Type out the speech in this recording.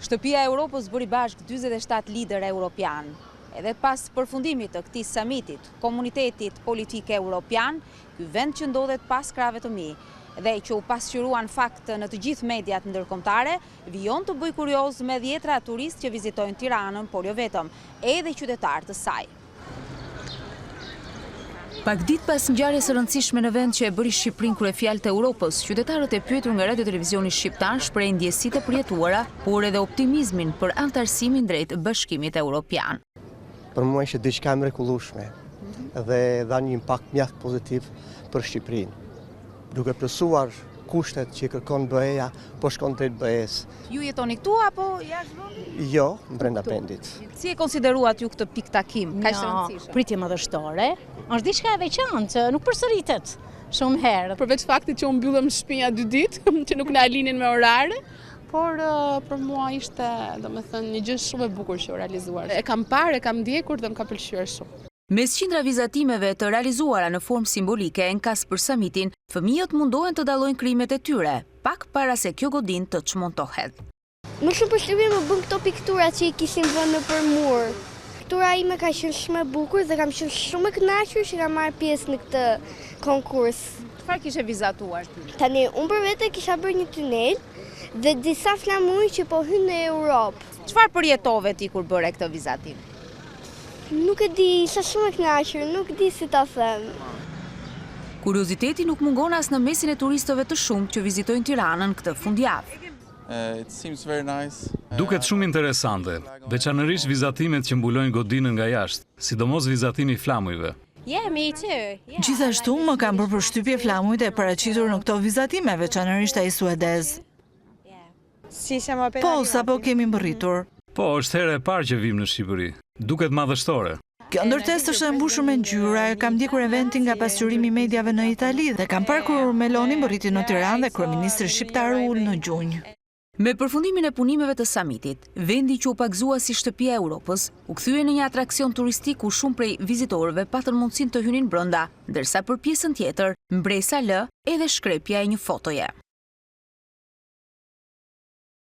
Shtëpia e Europës bëri bashkë 47 lider europian. Edhe pas përfundimit të këtij samitit, komunitetit politik europian, ky vend që ndodhet pas krave të mi dhe që u pasqyruan fakt në të gjithë mediat ndërkombëtare, vijon të bëj kurioz me dhjetra turistë që vizitojnë Tiranën, por jo vetëm, edhe qytetarë të saj. Pak ditë pas ngjarjes së rëndësishme në vend që e bëri Shqipërinë kryefjalë të Europës, qytetarët e pyetur nga Radio Televizioni Shqiptar shprehin ndjesitë e përjetuara, por edhe optimizmin për antarësimin drejt Bashkimit Evropian. Për mua ishte diçka mrekullueshme dhe dha një impakt mjaft pozitiv për Shqipërinë. Duke plotësuar kushtet që kërkon BE-ja, po shkon drejt BE-s. Ju jetoni këtu apo jashtë vendit? Jo, brenda vendit. Si e konsideruat ju këtë pikë takim? Kaq të rëndësishëm. Pritje madhështore, është diçka e veçantë, nuk përsëritet shumë herë. Përveç faktit që u mbyllëm shtëpia 2 ditë, që nuk na linin me orare, por për mua ishte, domethënë, një gjë shumë e bukur që u realizuar. E kam parë, e kam ndjekur dhe më ka pëlqyer shumë. Mes qindra vizatimeve të realizuara në formë simbolike e nkas për samitin, fëmijët mundohen të dallojnë krimet e tyre, pak para se kjo godinë të çmontohet. Më shumë përshtypje më bën këto piktura që i kishim vënë nëpër mur. Piktura ime ka qenë shumë e bukur dhe kam qenë shumë e kënaqur që kam marrë pjesë në këtë konkurs. Çfarë kishe vizatuar ti? Tani, unë për vete kisha bërë një tunel dhe disa flamuri që po hynë në Europë. Çfarë përjetove ti kur bëre këtë vizatim? Nuk e di, isha shumë e kënaqur, nuk di si ta them. Kurioziteti nuk mungon as në mesin e turistëve të shumtë që vizitojnë Tiranën këtë fundjavë. Duket shumë interesante, veçanërisht vizatimet që mbulojnë godinën nga jashtë, sidomos vizatimi i flamujve. Gjithashtu më kam bërë përshtypje flamujt e paraqitur në këto vizatime, veçanërisht ai suedez. Po, sapo kemi mbërritur. Po, është herë e parë që vim në Shqipëri. Duket madhështore. Kjo ndërtesë është e mbushur me ngjyra, kam ndjekur eventin nga pasqyrimi i mediave në Itali dhe kam parë kur Meloni mbërriti në Tiranë dhe kryeministri shqiptar ul në gjunjë. Me përfundimin e punimeve të samitit, vendi që u pagzua si shtëpia e Europës, u kthye në një atraksion turistik ku shumë prej vizitorëve patën mundësinë të hynin brenda, ndërsa për pjesën tjetër, mbresa lë edhe shkrepja e një fotoje.